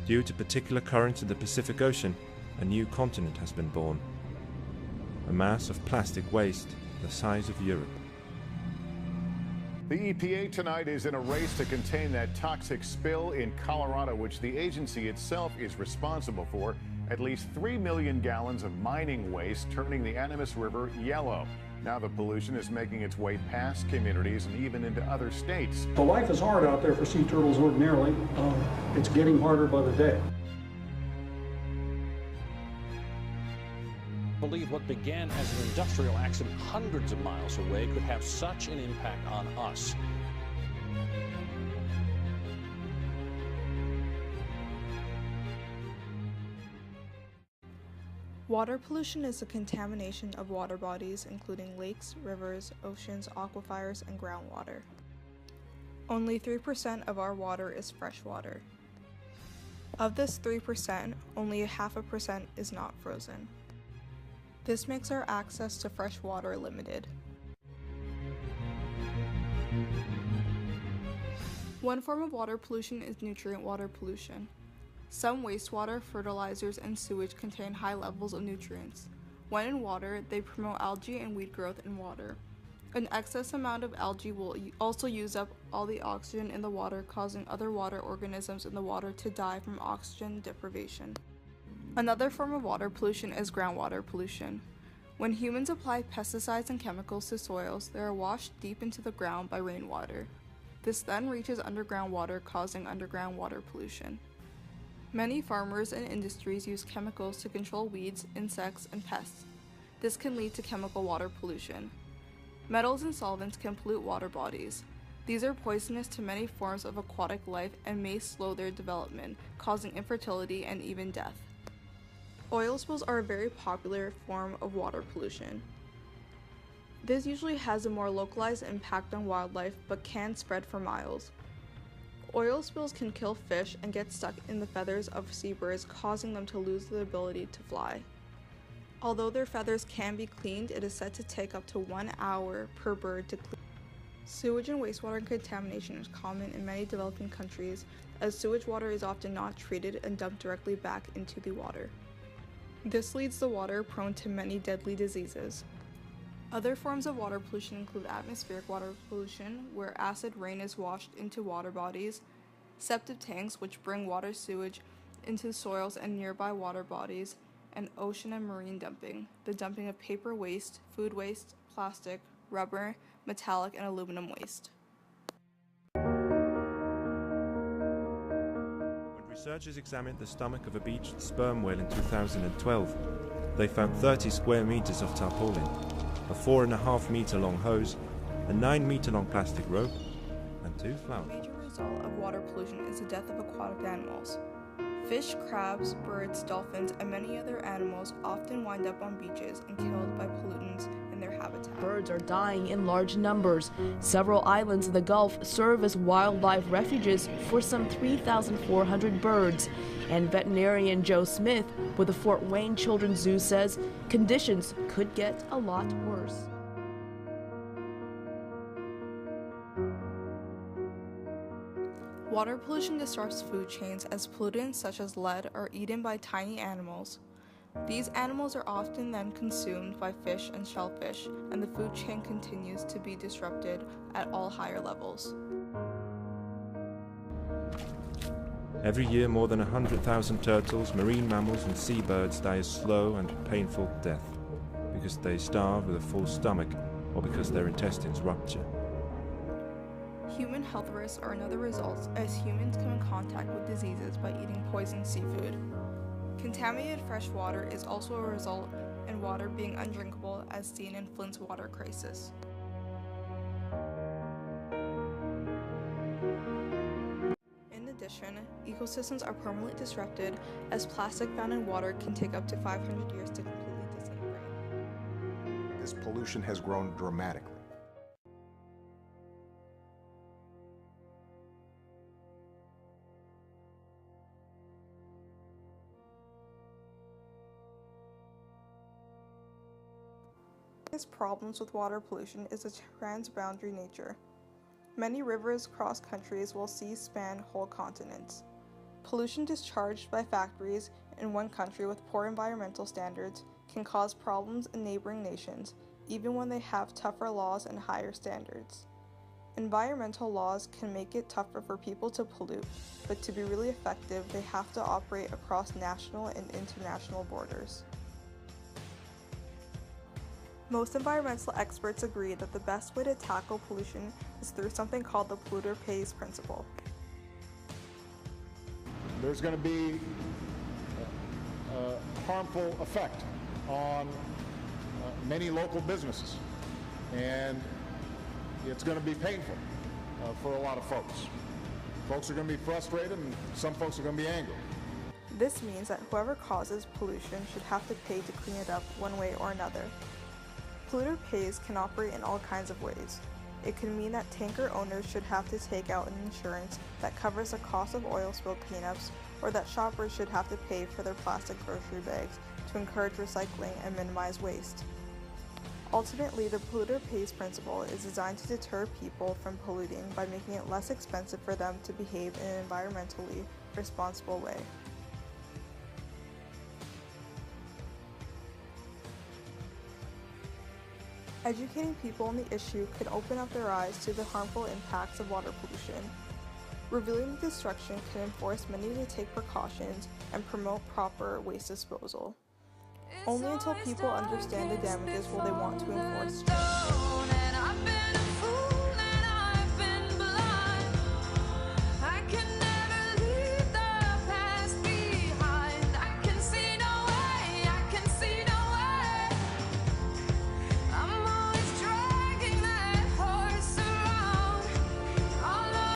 Due to particular currents in the Pacific Ocean, a new continent has been born. A mass of plastic waste the size of Europe. The EPA tonight is in a race to contain that toxic spill in Colorado, which the agency itself is responsible for. At least 3 million gallons of mining waste turning the Animas River yellow. Now the pollution is making its way past communities and even into other states. So life is hard out there for sea turtles ordinarily. It's getting harder by the day. I believe what began as an industrial accident hundreds of miles away could have such an impact on us. Water pollution is the contamination of water bodies, including lakes, rivers, oceans, aquifers, and groundwater. Only 3% of our water is fresh water. Of this 3%, only 0.5% is not frozen. This makes our access to fresh water limited. One form of water pollution is nutrient water pollution. Some wastewater, fertilizers, and sewage contain high levels of nutrients. When in water, they promote algae and weed growth in water. An excess amount of algae will also use up all the oxygen in the water, causing other water organisms in the water to die from oxygen deprivation. Another form of water pollution is groundwater pollution. When humans apply pesticides and chemicals to soils, they are washed deep into the ground by rainwater. This then reaches underground water, causing underground water pollution. Many farmers and industries use chemicals to control weeds, insects, and pests. This can lead to chemical water pollution. Metals and solvents can pollute water bodies. These are poisonous to many forms of aquatic life and may slow their development, causing infertility and even death. Oil spills are a very popular form of water pollution. This usually has a more localized impact on wildlife but can spread for miles. Oil spills can kill fish and get stuck in the feathers of seabirds, causing them to lose the ability to fly. Although their feathers can be cleaned, it is said to take up to 1 hour per bird to clean. Sewage and wastewater contamination is common in many developing countries, as sewage water is often not treated and dumped directly back into the water. This leads the water prone to many deadly diseases. Other forms of water pollution include atmospheric water pollution, where acid rain is washed into water bodies, septic tanks, which bring water sewage into soils and nearby water bodies, and ocean and marine dumping, the dumping of paper waste, food waste, plastic, rubber, metallic, and aluminum waste. When researchers examined the stomach of a beached sperm whale in 2012, they found 30 square meters of tarpaulin, a 4.5 meter long hose, a 9 meter long plastic rope, and 2 flowers. A major result of water pollution is the death of aquatic animals. Fish, crabs, birds, dolphins, and many other animals often wind up on beaches and killed by pollutants in their habitat. Birds are dying in large numbers. Several islands in the Gulf serve as wildlife refuges for some 3,400 birds. And veterinarian Joe Smith with the Fort Wayne Children's Zoo says conditions could get a lot worse. Water pollution disrupts food chains as pollutants such as lead are eaten by tiny animals. These animals are often then consumed by fish and shellfish, and the food chain continues to be disrupted at all higher levels. Every year, more than 100,000 turtles, marine mammals, and seabirds die a slow and painful death because they starve with a full stomach or because their intestines rupture. Human health risks are another result, as humans come in contact with diseases by eating poisoned seafood. Contaminated fresh water is also a result in water being undrinkable, as seen in Flint's water crisis. In addition, ecosystems are permanently disrupted, as plastic found in water can take up to 500 years to completely disintegrate. This pollution has grown dramatically. Problems with water pollution is its transboundary nature. Many rivers cross countries while seas span whole continents. Pollution discharged by factories in one country with poor environmental standards can cause problems in neighboring nations, even when they have tougher laws and higher standards. Environmental laws can make it tougher for people to pollute, but to be really effective, they have to operate across national and international borders. Most environmental experts agree that the best way to tackle pollution is through something called the polluter pays principle. There's going to be a harmful effect on many local businesses, and it's going to be painful for a lot of folks. Folks are going to be frustrated, and some folks are going to be angry. This means that whoever causes pollution should have to pay to clean it up one way or another. Polluter pays can operate in all kinds of ways. It could mean that tanker owners should have to take out an insurance that covers the cost of oil spill cleanups, or that shoppers should have to pay for their plastic grocery bags to encourage recycling and minimize waste. Ultimately, the polluter pays principle is designed to deter people from polluting by making it less expensive for them to behave in an environmentally responsible way. Educating people on the issue could open up their eyes to the harmful impacts of water pollution. Revealing the destruction can enforce many to take precautions and promote proper waste disposal. Only until people understand the damages will they want to enforce change.